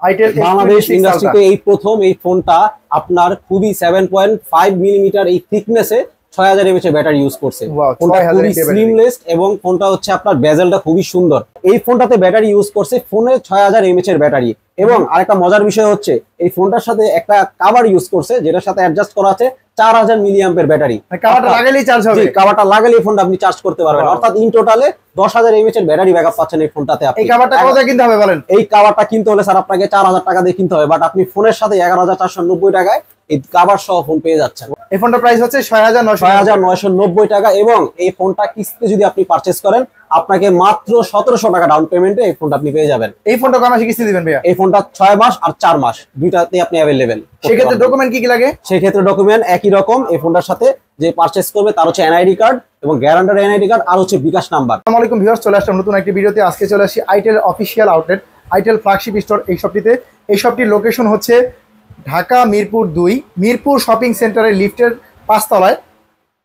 Itel Bangladesh ইন্ডাস্ট্রিতে এই প্রথম এই ফোনটা আপনার খুবই 7.5 মিলিমিটার এই থিকনেসে 6000 mAh এর ব্যাটারি ইউজ করছে। ফোনটা খুবই স্লিমলেস এবং ফোনটা হচ্ছে আপনার বেজেলটা খুবই সুন্দর। এই ফোনটাতে ব্যাটারি ইউজ করছে ফোনে 6000 mAh এর ব্যাটারি। এবং আরেকটা মজার বিষয় হচ্ছে এই ফোনটার সাথে একটা কভার ইউজ করছে যেটার সাথে অ্যাডজাস্ট করা আছে 4000 মিলিঅ্যাম্পিয়ার ব্যাটারি। কভারটা লাগালেই চার্জ হবে। জি, কভারটা লাগালেই ফোনটা আপনি চার্জ করতে পারবেন। অর্থাৎ ইন টোটালে 10000 mAh এর ব্যাটারি ব্যাকআপ পাচ্ছেন এই ফোনটাতে। আপনি এই কভারটা কত দিয়ে কিনতে হবে বলেন? এই কভারটা কিনতে হলে স্যার আপনাকে 4000 টাকা দিয়ে কিনতে হবে, বাট আপনি ফোনের সাথে 11490 টাকায় এই কভার সহ ফোন পেয়ে যাচ্ছেন। এই ফোনটার প্রাইস হচ্ছে 6990 টাকা এবং এই ফোনটা কিস্তিতে যদি আপনি পারচেজ করেন আপনাকে মাত্র 1700 টাকা ডাউন পেমেন্টে এই ফোনটা আপনি পেয়ে যাবেন। এই ফোনটা কয় মাসে কিস্তি দিবেন ভাইয়া? এই ফোনটা 6 মাস আর 4 মাস দুইটাতে আপনি अवेलेबल। সেক্ষেত্রে ডকুমেন্ট কি কি লাগে? সেক্ষেত্রে ডকুমেন্ট একই রকম। এই ফোনটার সাথে যে পারচেজ করবে তার হচ্ছে এনআইডি কার্ড এবং গ্যারান্টার এনআইডি কার্ড আর হচ্ছে বিকাশ নাম্বার। আসসালামু আলাইকুম ভিউয়ার্স, চলে আসলাম নতুন একটি ভিডিওতে। আজকে চলে আসি itel official outlet, itel flagship store এই শপটিতে। এই শপটির লোকেশন হচ্ছে ঢাকা মিরপুর 2 মিরপুর শপিং সেন্টারের লিফটের 5 তলায়।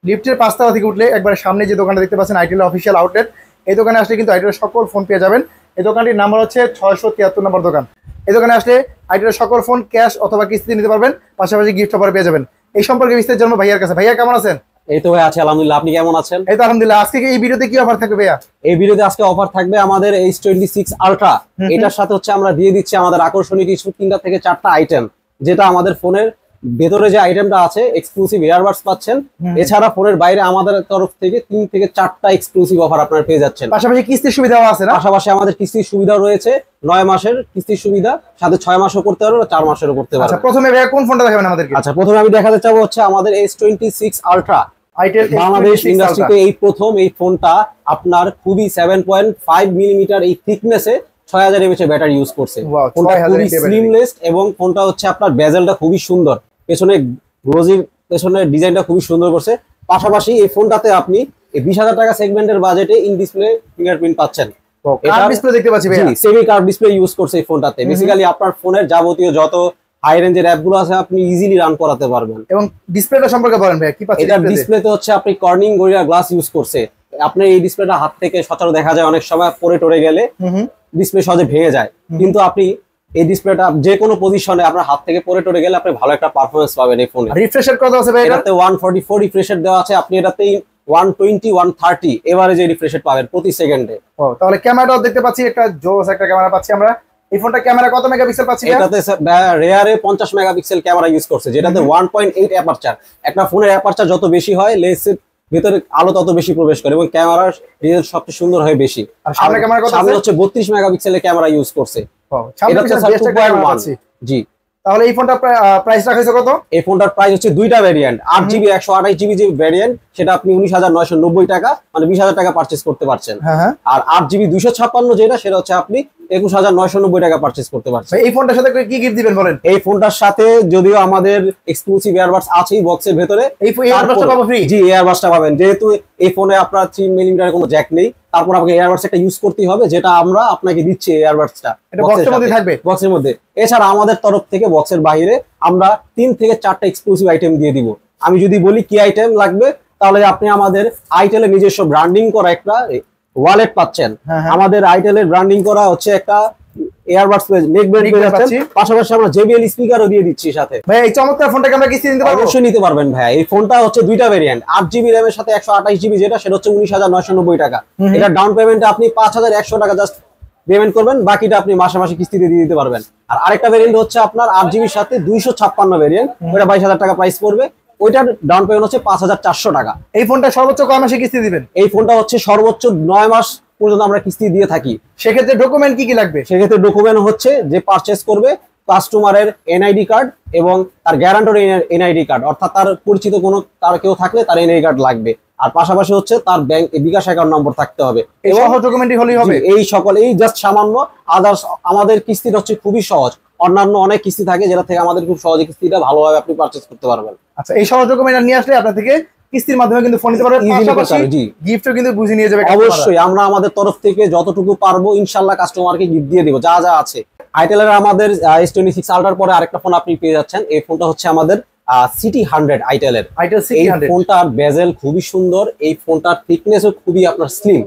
লিফটের 5 তলা থেকে উঠলে একবার সামনে যে দোকানটা দেখতে পাচ্ছেন আইটেল অফিসিয়াল আউটলেট, এই দোকানে আসলে কিন্তু আইটেলের সকল ফোন পেয়ে যাবেন। এই দোকানটির নাম্বার হচ্ছে 673 নম্বর দোকান। এই দোকানে আসলে আইটেলের সকল ফোন ক্যাশ অথবা কিস্তিতে নিতে পারবেন, পাশাপাশি গিফট অফার পেয়ে যাবেন। এই সম্পর্কে বিস্তারিত জানবো ভাইয়ার কাছে। ভাইয়া কেমন আছেন? এই তো ভাই আছে আলহামদুলিল্লাহ, আপনি কেমন আছেন? এই তো আলহামদুলিল্লাহ। আজকে এই ভিডিওতে কি অফার থাকবে ভাইয়া? এই ভিডিওতে আজকে অফার থাকবে আমাদের H26 আলট্রা। এটার সাথে হচ্ছে আমরা দিয়ে দিচ্ছি আমাদের আকর্ষণীয় কিছু 3টা থেকে 4টা আইটেম, যেটা আমাদের ফোনের ভেতরে যে আইটেমটা আছে এক্সক্লুসিভ ইয়ারবাডস পাচ্ছেন। এছাড়া ফোনের বাইরে আমাদের তরফ থেকে 3 থেকে 4টা এক্সক্লুসিভ অফার আপনারা পেয়ে যাচ্ছেন। পাশাপাশি কিস্তির সুবিধাও আছে না? পাশাপাশি আমাদের কিস্তির সুবিধাও রয়েছে, 9 মাসের কিস্তির সুবিধা, সাথে 6 মাসও করতে পারবেন, 4 মাসেরও করতে পারবেন। আচ্ছা, প্রথমে ভাইয়া কোন ফোনটা দেখাবেন আমাদেরকে? আচ্ছা, প্রথমে আমি দেখাতে চাবো হচ্ছে আমাদের H26 আলট্রা। আইটেল বাংলাদেশ ইন্ডাস্ট্রিতে এই প্রথম এই ফোনটা আপনার খুবই 7.5 মিলিমিটার এই থিকনেসে 6000 mAh এর ব্যাটারি ইউজ করছে। ফোনটা খুবই স্লিমলেস এবং ফোনটা হচ্ছে আপনার বেজেলটা খুবই সুন্দর, পেছনে গ্লোজির পেছনের ডিজাইনটা খুবই সুন্দর করছে। পাশাপাশি এই ফোনটাতে আপনি 20000 টাকা সেগমেন্টের বাজেটে ইন ডিসপ্লে ফিঙ্গারপ্রিন্ট পাচ্ছেন। কার্ভ ডিসপ্লে দেখতে পাচ্ছি ভাই। সেমি কার্ভ ডিসপ্লে ইউজ করছে এই ফোনটাতে। বেসিক্যালি আপনার ফোনের যাবতীয় যত হাই রেঞ্জের অ্যাপগুলো আছে আপনি ইজিলি রান করাতে পারবেন। এবং ডিসপ্লেটা সম্পর্কে বলেন ভাই, কি পাচ্ছেন? এটা ডিসপ্লেতে হচ্ছে আপনি কর্নিং গরিলা গ্লাস ইউজ করছে। আপনি এই ডিসপ্লেটা হাত থেকে সচরাচর দেখা যায় অনেক সময় পরে টরে গেলে ডিসপ্লে সহজে ভেঙে যায়, কিন্তু আপনি এই ডিসপ্লেটা যে কোনো পজিশনে আপনার হাত থেকে পরে টরে গেলে আপনি ভালো একটা পারফরম্যান্স পাবেন এই ফোনে। রিফ্রেশ রেট কত আছে ভাই? এটাতে 144 রিফ্রেশ রেট দেওয়া আছে, আপনি এটাতে 120 130 এভারেজে রিফ্রেশ রেট পাবেন প্রতি সেকেন্ডে। ও, তাহলে ক্যামেরাটাও দেখতে পাচ্ছি, একটা জোস একটা ক্যামেরা পাচ্ছি আমরা। এই ফোনটা ক্যামেরা কত মেগাপিক্সেল পাচ্ছি? এটাতে রেয়ারে 50 মেগাপিক্সেল ক্যামেরা ইউজ করছে, যেটাতে 1.8 অ্যাপারচার। একটা ফোনের অ্যাপারচার যত বেশি হয় লেন্সের ভিতরে আলো তত বেশি প্রবেশ করে এবং ক্যামেরার রেজাল্ট সবচেয়ে সুন্দর হয় বেশি। আর সামনে ক্যামেরা কত আছে? সামনে হচ্ছে 32 মেগাপিক্সেলের ক্যামেরা ইউজ করছে। এটা হচ্ছে 2.1। জি, তাহলে এই ফোনটা প্রাইস রাখা হয়েছে কত? এই ফোনটার প্রাইস হচ্ছে দুইটা ভেরিয়েন্ট, 8GB 128GB যে ভেরিয়েন্ট সেটা আপনি 19990 টাকা মানে 20000 টাকা পারচেজ করতে পারছেন। আর 8GB 256 যেটা সেটা হচ্ছে আপনি 21990 টাকা পারচেজ করতে পারছেন। এই ফোনটার সাথে কি গিফট দিবেন বলেন? এই ফোনটার সাথে যদিও আমাদের এক্সক্লুসিভ ইয়ারবাডস আছেই বক্সের ভেতরে, এই ইয়ারবাডসটা পাবো ফ্রি। জি, ইয়ারবাডসটা পাবেন। যেহেতু এই ফোনে আপনার 3 মিলিমিটার কোনো জ্যাক নেই, তারপর আপনাকে ইয়ারবাডস একটা ইউজ করতেই হবে, যেটা আমরা আপনাকে দিচ্ছি। ইয়ারবাডসটা এটা বক্সের মধ্যে থাকবে, বক্সের মধ্যে। এছাড়া আমাদের তরফ থেকে বক্সের বাইরে আমরা 3 থেকে 4টা এক্সক্লুসিভ আইটেম দিয়ে দিব। আমি যদি বলি কি আইটেম লাগবে, তাহলে আপনি আমাদের আইটেলের নিজস্ব ব্র্যান্ডিং করা একটা ওয়ালেট পাচ্ছেন। আমাদের আইটেলের ব্র্যান্ডিং করা হচ্ছে একটা এয়ারবাডস নেক ব্যান্ড পেয়ে যাচ্ছেন। পাশাপাশি আমরা JBL স্পিকারও দিয়ে দিচ্ছি সাথে। ভাই এই চমৎকার ফোনটাকে আমরা কিস্তি নিতে পারবো? অবশ্যই নিতে পারবেন ভাই। এই ফোনটা হচ্ছে দুইটা ভেরিয়েন্ট, 8GB RAM এর সাথে 128GB যেটা সেটা হচ্ছে 19990 টাকা। এটা ডাউন পেমেন্টে আপনি 5100 টাকা জাস্ট পেমেন্ট করবেন, বাকিটা আপনি মাসে মাসে কিস্তিতে দিয়ে দিতে পারবেন। আর আরেকটা ভেরিয়েন্ট হচ্ছে আপনার 8GB এর সাথে 256 ভেরিয়েন্ট, ওটা 22000 টাকা প্রাইস পড়বে। ওইটার ডাউন পেমেন্ট হচ্ছে 5400 টাকা। এই ফোনটা সর্বোচ্চ কয় মাসে কিস্তি দিবেন? এই ফোনটা হচ্ছে সর্বোচ্চ 9 মাস পর্যন্ত আমরা কিস্তি দিয়ে থাকি। সেক্ষেত্রে ডকুমেন্ট কি কি লাগবে? সেক্ষেত্রে ডকুমেন্ট হচ্ছে যে পারচেজ করবে কাস্টমারের এনআইডি কার্ড এবং তার গ্যারান্টর এনআইডি কার্ড, অর্থাৎ তার পরিচিত কোনো তার কেউ থাকলে তার এনআইডি কার্ড লাগবে। আর পাশাপাশি হচ্ছে তার ব্যাংক বিকাশ অ্যাকাউন্ট নম্বর থাকতে হবে। এই সহ ডকুমেন্টই হলেই হবে? এই সকল এই জাস্ট সামান্য। আদার্স আমাদের কিস্তিটা হচ্ছে খুবই সহজ, অন্যান্য অনেক কিস্তি থাকে যেটা থেকে আমাদের খুব সহজে কিস্তিটা ভালোভাবে আপনি পারচেজ করতে পারবেন। আচ্ছা, এই সহ ডকুমেন্ট নিয়ে আসলে আপনার থেকে কিস্তির মাধ্যমে কিন্তু ফোন নিতে পারবেন, পাশাপাশি গিফটও কিন্তু বুঝে নিয়ে যাবে। অবশ্যই আমরা আমাদের তরফ থেকে যতটুকু পারবো ইনশাআল্লাহ কাস্টমারকে গিফট দিয়ে দিব যা যা আছে। আইটেলের আমাদের H26 আলট্রার পরে আরেকটা ফোন আপনি পেয়ে যাচ্ছেন। এই ফোনটা হচ্ছে আমাদের সিটি 100 আইটেলের। এই ফোনটার বেজেল খুবই সুন্দর, এই ফোনটার থিকনেসও খুবই আপনার স্লিম।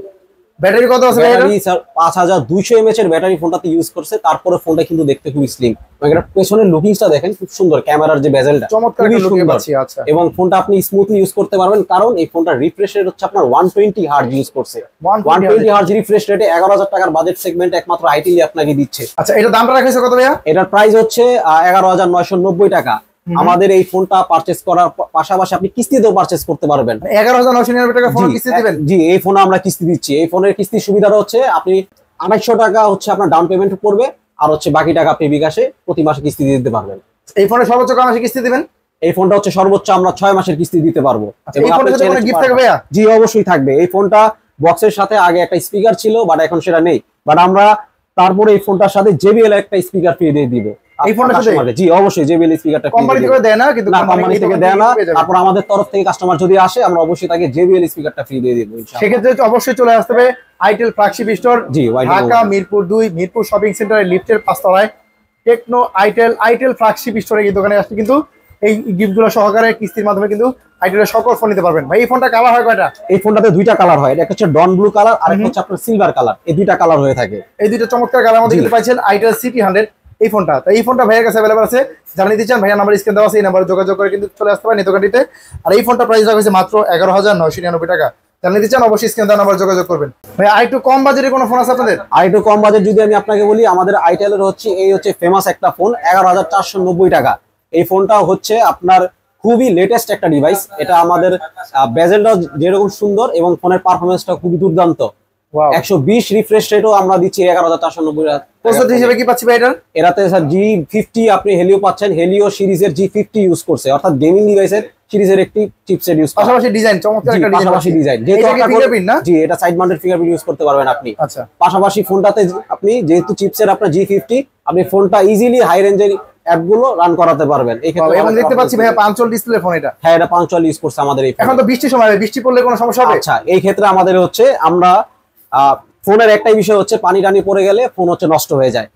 ব্যাটারি কত আছে? ব্যাটারি স্যার 5200 mAh এর ব্যাটারি ফোনটাতে ইউজ করছে। তারপরে ফোনটা কিন্তু দেখতে খুবই স্লিম, এটা পেছনের লুকিংসটা দেখেন খুব সুন্দর, ক্যামেরার যে বেজেলটা চমৎকার একটা লুকিং পাচ্ছি। আচ্ছা, এবং ফোনটা আপনি স্মুথলি ইউজ করতে পারবেন, কারণ এই ফোনটা রিফ্রেশ রেট হচ্ছে আপনার 120 হার্জ ইউজ করছে। 120 হার্জ রিফ্রেশ রেটে 11000 টাকার বাজেট সেগমেন্ট একমাত্র আইটেল আপনাকে দিচ্ছে। আচ্ছা, এটা দামটা রাখা হয়েছে কত ভাইয়া? এটার প্রাইস হচ্ছে 11990 টাকা। আমাদের এই ফোনটা পারচেজ করার পাশাপাশি আপনি কিস্তিতেও পারচেজ করতে পারবেন। 11999 টাকা ফোন কিস্তি দিবেন? জি, এই ফোনে আমরা কিস্তি দিচ্ছি। এই ফোনের কিস্তির সুবিধাটা হচ্ছে আপনি 2800 টাকা হচ্ছে আপনার ডাউন পেমেন্ট পড়বে, আর হচ্ছে বাকি টাকা আপনি বিকাশে প্রতি মাসে কিস্তি দিতে পারবেন। এই ফোনে সর্বোচ্চ কয় মাসে কিস্তি দিবেন? এই ফোনটা হচ্ছে সর্বোচ্চ আমরা 6 মাসের কিস্তি দিতে পারবো। এই ফোনের সাথে কোনো গিফট থাকবে ভাইয়া? জি, অবশ্যই থাকবে। এই ফোনটা বক্সের সাথে আগে একটা স্পিকার ছিল, বাট এখন সেটা নেই, বাট আমরা তারপরে এই ফোনটার সাথে JBL একটা স্পিকার ফ্রি দিয়ে দিব এই ফোনটার সাথে। জি, অবশ্যই JBL স্পিকারটা কোম্পানি থেকে দেয় না, কিন্তু কোম্পানি থেকে দেয় না। তারপর আমাদের তরফ থেকে কাস্টমার যদি আসে আমরা অবশ্যই তাকে JBL স্পিকারটা ফ্রি দিয়ে দিব ইনশাআল্লাহ। সেক্ষেত্রে অবশ্যই চলে আসতে হবে আইটেল ফ্ল্যাগশিপ স্টোর, জি, ঢাকা মিরপুর 2 মিরপুর শপিং সেন্টারের লিফটের 5 তলায় টেকনো আইটেল ফ্ল্যাগশিপ স্টোরে এই দোকানে আসলে কিন্তু এই গিফটগুলো সহকারে কিস্তির মাধ্যমে কিন্তু আইটেলের সকল ফোন নিতে পারবেন। ভাই, এই ফোনটা কালার হয় কয়টা? এই ফোনটাতে দুইটা কালার হয়, একটা হচ্ছে ডন ব্লু কালার আর একটা হচ্ছে আপনার সিলভার কালার। এই দুইটা কালার হয়ে থাকে। এই দুইটা চমৎকার কালার মধ্যে কিন্তু পাচ্ছেন আইটেল সিটি 100 এই ফোনটা। তো এই ফোনটা ভাইয়ের কাছে अवेलेबल আছে, যারা নিতে চান ভাইয়া নাম্বার স্ক্রিন দেওয়া আছে, এই নাম্বারে যোগাযোগ করে কিন্তু চলে আসতে পারেন এই দোকানটিতে। আর এই ফোনটা প্রাইস রাখা হয়েছে মাত্র 11999 টাকা। যারা নিতে চান অবশ্যই স্ক্রিন দেওয়া নাম্বার যোগাযোগ করবেন। ভাই, আর একটু কম বাজেটে কোনো ফোন আছে আপনাদের? আর একটু কম বাজেট যদি আমি আপনাকে বলি, আমাদের আইটেলের হচ্ছে এই হচ্ছে ফেমাস একটা ফোন 11490 টাকা। এই ফোনটা হচ্ছে আপনার খুবই লেটেস্ট একটা ডিভাইস। এটা আমাদের বেজেলটা যেরকম সুন্দর এবং ফোনের পারফরমেন্সটা খুবই দুর্দান্ত। 120 রিফ্রেশ রেটও আমরা দিচ্ছি 11490 টাকা। প্রসেসর হিসেবে কি পাচ্ছি ভাই এটার? এটাতে স্যার G50 আপনি হেলিও পাচ্ছেন, হেলিও সিরিজের G50 ইউজ করছে, অর্থাৎ গেমিং ডিভাইসের সিরিজের একটি চিপসেট ইউজ করছে। পাশাপাশি ডিজাইন চমৎকার একটা ডিজাইন, যেহেতু ফিঙ্গারপ্রিন্ট না, জি, এটা সাইড মাউন্টেড ফিঙ্গারপ্রিন্ট ইউজ করতে পারবেন আপনি। আচ্ছা, পাশাপাশি ফোনটাতে আপনি যেহেতু চিপসেট আপনার G50, আপনি ফোনটা ইজিলি হাই রেঞ্জের অ্যাপগুলো রান করাতে পারবেন। এই ক্ষেত্রে এবং দেখতে পাচ্ছি ভাইয়া পাঞ্চল ডিসপ্লে ফোন এটা। হ্যাঁ, এটা পাঞ্চল ইউজ করছে আমাদের এই ফোন। এখন তো বৃষ্টির সময়, বৃষ্টি পড়লে কোনো সমস্যা হবে? আচ্ছা, এই ক্ষেত্রে আমাদের হচ্ছে আমরা ফোনের একটাই বিষয় হচ্ছে পানি টানি পড়ে গেলে ফোন হচ্ছে নষ্ট হয়ে যায়।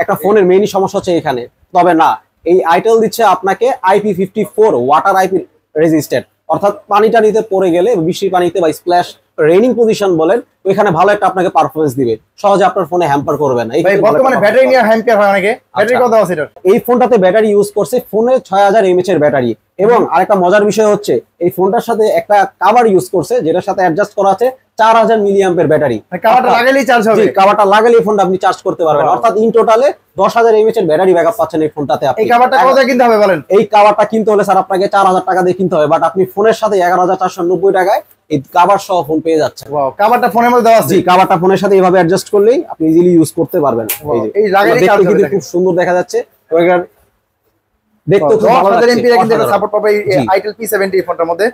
একটা ফোনের মেইনই সমস্যা হচ্ছে এখানে। তবে না, এই আইটেল দিচ্ছে আপনাকে IP54 ওয়াটার আইপি রেজিস্ট্যান্ট, অর্থাৎ পানি টানিতে পড়ে গেলে বৃষ্টির পানিতে বা স্প্ল্যাশ রেইনিং পজিশন বলেন, ওইখানে ভালো একটা আপনাকে পারফরম্যান্স দিবে, সহজে আপনার ফোনে হ্যাম্পার করবে না। বর্তমানে ব্যাটারি নিয়ে হ্যাম্পার হয় অনেকে, ব্যাটারি কত আছে এটার? এই ফোনটাতে ব্যাটারি ইউজ করছে ফোনে 6000 mAh এর ব্যাটারি। এবং আরেকটা মজার বিষয় হচ্ছে এই ফোনটার সাথে একটা কভার ইউজ করছে, যেটার সাথে অ্যাডজাস্ট করা আছে 4000 মিলিঅ্যাম্পের ব্যাটারি। কভারটা লাগালেই চার্জ হবে? জি, কভারটা লাগালেই ফোনটা আপনি চার্জ করতে পারবেন, অর্থাৎ ইন টোটালে 10000 mAh এর ব্যাটারি ব্যাকআপ পাচ্ছেন এই ফোনটাতে আপনি। এই কভারটা কত দিয়ে কিনতে হবে বলেন? এই কভারটা কিনতে হলে স্যার আপনাকে 4000 টাকা দিয়ে কিনতে হবে, বাট আপনি ফোনের সাথে 11490 টাকায় এই কভার সহ ফোন পেয়ে যাচ্ছেন। ওয়াও, কভারটা ফোনের মধ্যে দেওয়া আছে? জি, কভারটা ফোনের সাথে এইভাবে অ্যাডজাস্ট করলেই আপনি ইজিলি ইউজ করতে পারবেন। এই লাগালেই চার্জ হবে, খুব সুন্দর দেখা যাচ্ছে। এবার দেখতে খুব ভালো লাগছে। কিন্তু সাপোর্ট পাবে এই আইটেল P70 ফোনটার মধ্যে।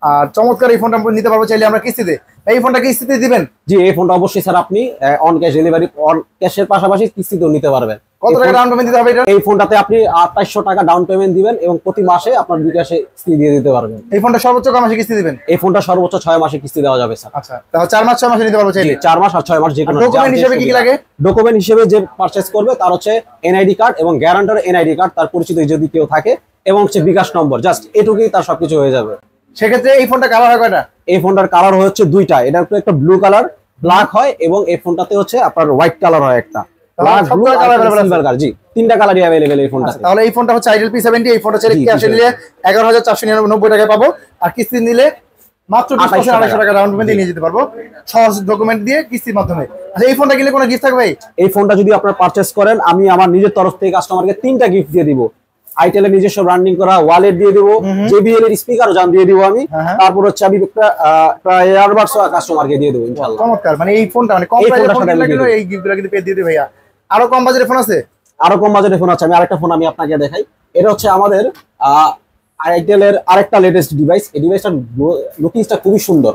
আর চমৎকার এই ফোনটা নিতে পারবো চাইলে আমরা কিস্তিতে। এই ফোনটা কিস্তিতে দিবেন? জি, এই ফোনটা অবশ্যই স্যার আপনি অন ক্যাশ ডেলিভারি, অন ক্যাশের পাশাপাশি কিস্তিতেও নিতে পারবেন। কত টাকা ডাউন পেমেন্ট দিতে হবে এটা? এই ফোনটাতে আপনি 2800 টাকা ডাউন পেমেন্ট দিবেন এবং প্রতি মাসে আপনার বিকাশে কিস্তি দিয়ে দিতে পারবেন। এই ফোনটা সর্বোচ্চ কয় মাসে কিস্তি দিবেন? এই ফোনটা সর্বোচ্চ 6 মাসে কিস্তি দেওয়া যাবে স্যার। আচ্ছা, তাহলে 4 মাস 6 মাসে নিতে পারবো চাইলে? 4 মাস আর 6 মাস যে কোনো। ডকুমেন্ট হিসেবে কি কি লাগে? ডকুমেন্ট হিসেবে যে পারচেজ করবে তার হচ্ছে এনআইডি কার্ড এবং গ্যারান্টার এনআইডি কার্ড, তার পরিচিত যদি কেউ থাকে, এবং হচ্ছে বিকাশ নম্বর, জাস্ট এটুকুই তার সবকিছু হয়ে যাবে। সেক্ষেত্রে এই ফোনটা কালার হয় কয়টা? এই ফোনটার কালার হচ্ছে দুইটা, এটা একটা ব্লু কালার ব্ল্যাক হয়, এবং এই ফোনটাতে হচ্ছে আপনার হোয়াইট কালার হয় একটা। জি, তিনটা কালারই अवेलेबल এই ফোনটাতে। তাহলে এই ফোনটা হচ্ছে আইটেল P70। এই ফোনটা চাইলে ক্যাশে নিলে 11499 টাকায় পাবো, আর কিস্তি নিলে মাত্র 2,200 টাকা ডাউন পেমেন্ট দিয়ে নিয়ে যেতে পারবো, সহজ ডকুমেন্ট দিয়ে কিস্তির মাধ্যমে। আচ্ছা, এই ফোনটা কিনলে কোনো গিফট থাকবে ভাই? এই ফোনটা যদি আপনারা পারচেজ করেন, আমি আমার নিজের তরফ থেকে কাস্টমারকে 3টা গিফট দিয়ে দিব। আইটেলের নিজস্ব ব্র্যান্ডিং করা ওয়ালেট দিয়ে দিব, JBL এর স্পিকারও জান দিয়ে দিব আমি, তারপর হচ্ছে আমি একটা এয়ারবাডস কাস্টমারকে দিয়ে দেব ইনশাআল্লাহ। চমৎকার, মানে এই ফোনটা মানে কম প্রাইসে ফোন লাগলো, এই গিফটগুলো কিন্তু পেয়ে দিতে ভাইয়া। আরো কম বাজেটের ফোন আছে? আরো কম বাজেটের ফোন আছে, আমি আরেকটা ফোন আমি আপনাকে দেখাই। এটা হচ্ছে আমাদের আইটেলের আরেকটা লেটেস্ট ডিভাইস। এই ডিভাইসটার লুকিংসটা খুবই সুন্দর,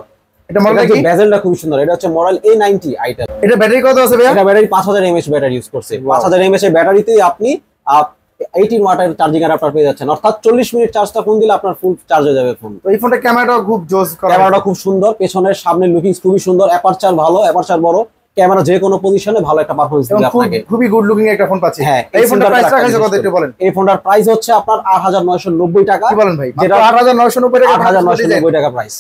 এটা মডেলটা কি? বেজেলটা খুবই সুন্দর। এটা হচ্ছে মডেল A90 আইটেল। এটা ব্যাটারি কত আছে ভাইয়া? এটা ব্যাটারি 5000 mAh ব্যাটারি ইউজ করছে। 5000 mAh এর ব্যাটারিতে আপনি 18 ওয়াটের চার্জিং অ্যাডাপ্টার পেয়ে যাচ্ছেন, অর্থাৎ 40 মিনিট চার্জটা ফোন দিলে আপনার ফুল চার্জ হয়ে যাবে ফোন। তো এই ফোনটা ক্যামেরাটা খুব জোস, ক্যামেরাটা খুব সুন্দর, পেছনের সামনের লুকিংস খুবই সুন্দর, অ্যাপারচার ভালো, অ্যাপারচার বড়, ক্যামেরা যে কোনো পজিশনে ভালো একটা পারফরম্যান্স দিবে আপনাকে। খুবই গুড লুকিং একটা ফোন পাচ্ছি। হ্যাঁ, এই ফোনটার প্রাইস রাখা কত একটু বলেন? এই ফোনটার প্রাইস হচ্ছে আপনার 8990 টাকা। কি বলেন ভাই? যেটা 8990 টাকা, 8990 টাকা প্রাইস।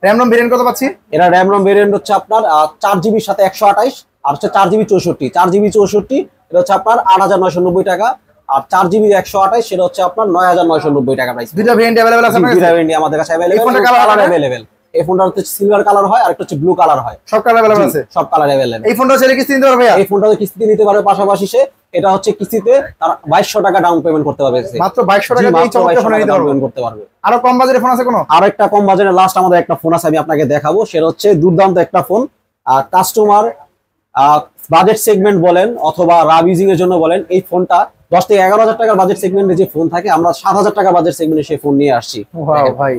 র‍্যাম রম ভেরিয়েন্ট কত পাচ্ছি? এটা র‍্যাম রম ভেরিয়েন্ট হচ্ছে আপনার 4GB এর সাথে 128 আর হচ্ছে 4GB 64 4GB 64 এটা হচ্ছে আপনার 8990 টাকা আর 4GB 128 সেটা হচ্ছে আপনার 9990 টাকা প্রাইস। দুইটা ভেরিয়েন্ট अवेलेबल আছে আপনার কাছে? দুইটা ভেরিয়েন্ট আমাদের কাছে अवेलेबल। এই ফোনটা কালার अवेलेबल। এই ফোনটা হচ্ছে সিলভার কালার হয় আর একটা হচ্ছে ব্লু কালার হয়। সব কালার अवेलेबल আছে? সব কালার अवेलेबल। এই ফোনটা ছেলে কিস্তি নিতে পারবে ভাইয়া? এই ফোনটা কিস্তিতে নিতে পারবে, পাশাপাশি সে এটা হচ্ছে কিস্তিতে তার 2200 টাকা ডাউন পেমেন্ট করতে পারবে। মাত্র 2200 টাকা দিয়ে চমৎকার ফোন নিতে পারবে। আরো কম বাজেটের ফোন আছে কোনো? আরো একটা কম বাজেটের লাস্ট আমাদের একটা ফোন আছে, আমি আপনাকে দেখাবো। সেটা হচ্ছে দুর্দান্ত একটা ফোন। কাস্টমার বাজেট সেগমেন্ট বলেন অথবা রাব ইউজিং এর জন্য বলেন, এই ফোনটা 10 থেকে 11000 টাকার বাজেট সেগমেন্টে যে ফোন থাকে, আমরা 7000 টাকা বাজেট সেগমেন্টে সেই ফোন নিয়ে আসছি। ওয়াও ভাই,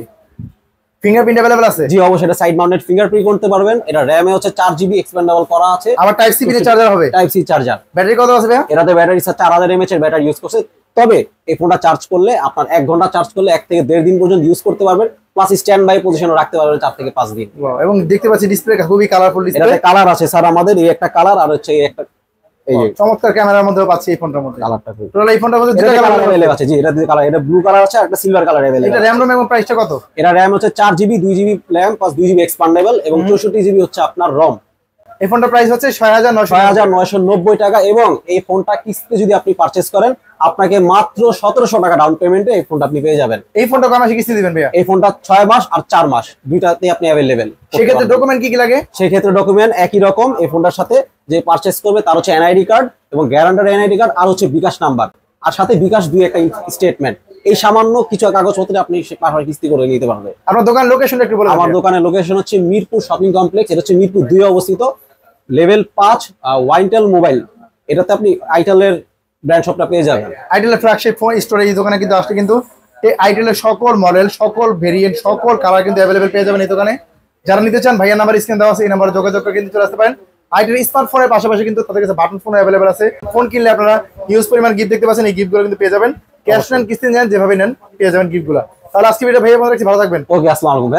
ফিঙ্গারপ্রিন্ট अवेलेबल আছে? জি অবশ্যই, এটা সাইড মাউন্টেড ফিঙ্গারপ্রিন্ট করতে পারবেন। এটা র‍্যাম এ হচ্ছে 4GB এক্সপেন্ডেবল করা আছে। আবার টাইপ সি চার্জার হবে? Type C charger. ব্যাটারি কত আছে ভাইয়া? এটাতে ব্যাটারি 4000 mAh এর ব্যাটারি ইউজ করছে। তবে এই ফোনটা চার্জ করলে আপনার 1 ঘন্টা চার্জ করলে 1 থেকে 1.5 দিন পর্যন্ত ইউজ করতে পারবেন, প্লাস স্ট্যান্ড বাই পজিশনে রাখতে পারবেন 4 থেকে 5 দিন। ওয়াও, এবং দেখতে পাচ্ছি ডিসপ্লে খুবই কালারফুল ডিসপ্লে। এটাতে কালার আছে স্যার আমাদের, এই একটা কালার আর হচ্ছে এই একটা, এই যে চমৎকার ক্যামেরার মধ্যেও পাচ্ছি এই ফোনটার মধ্যে। কালারটা খুব টোটাল এই ফোনটার মধ্যে দুটো কালার কালার अवेलेबल আছে। জি এটাতে কালার, এটা ব্লু কালার আছে আর একটা সিলভার কালার अवेलेबल। এটা র‍্যাম রম এবং প্রাইসটা কত? এটা র‍্যাম হচ্ছে 4GB 2GB RAM plus 2GB এক্সপান্ডেবল এবং 64GB হচ্ছে আপনার রম। এই ফোনটার প্রাইস হচ্ছে 6990 টাকা এবং এই ফোনটা কিস্তিতে যদি আপনি পারচেজ করেন আপনাকে মাত্র 1700 টাকা ডাউন পেমেন্টে এই ফোনটা আপনি পেয়ে যাবেন। এই ফোনটা কয় মাসে কিস্তি দিবেন ভাইয়া? এই ফোনটা 6 মাস আর 4 মাস দুইটাতে আপনি अवेलेबल। সেক্ষেত্রে ডকুমেন্ট কি কি লাগে? সেক্ষেত্রে ডকুমেন্ট একই রকম, এই ফোনটার সাথে যে পারচেজ করবে তার হচ্ছে এনআইডি কার্ড এবং গ্যারান্টার এনআইডি কার্ড আর হচ্ছে বিকাশ নাম্বার আর সাথে বিকাশ 2 একটা স্টেটমেন্ট। এই সামান্য কিছু কাগজপত্রে আপনি পাহাড় কিস্তি করে নিতে পারবেন। আপনার দোকান লোকেশনটা একটু বলুন। আমার দোকানের লোকেশন হচ্ছে মিরপুর শপিং কমপ্লেক্স, এটা হচ্ছে মিরপুর 2 এ অবস্থিত, লেভেল 5 ওয়াইনটেল মোবাইল। এটাতে আপনি আইটেলের ব্র্যান্ড শপটা পেয়ে যাবেন। আইটেলের ফ্ল্যাগশিপ ফোন স্টোরে এই দোকানে কিন্তু আসলে কিন্তু এই আইটেলের সকল মডেল, সকল ভেরিয়েন্ট, সকল কালার কিন্তু अवेलेबल পেয়ে যাবেন এই দোকানে। যারা নিতে চান ভাইয়ার নাম্বার স্ক্রিন দেওয়া আছে, এই নাম্বারে যোগাযোগ করে কিন্তু চলে আসতে পারেন। আইটেল স্মার্টফোনের পাশাপাশি কিন্তু তাদের কাছে বাটন ফোন अवेलेबल আছে। ফোন কিনলে আপনারা হিউজ পরিমাণ গিফট দেখতে পাচ্ছেন, এই গিফটগুলো কিন্তু পেয়ে যাবেন। ক্যাশ নেন কিস্তি নেন যেভাবে নেন পেয়ে যাবেন গিফটগুলো। তাহলে আজকে ভিডিও ভাইয়া ভালো থাকবেন। ওকে, আসসালামু আলাইকুম।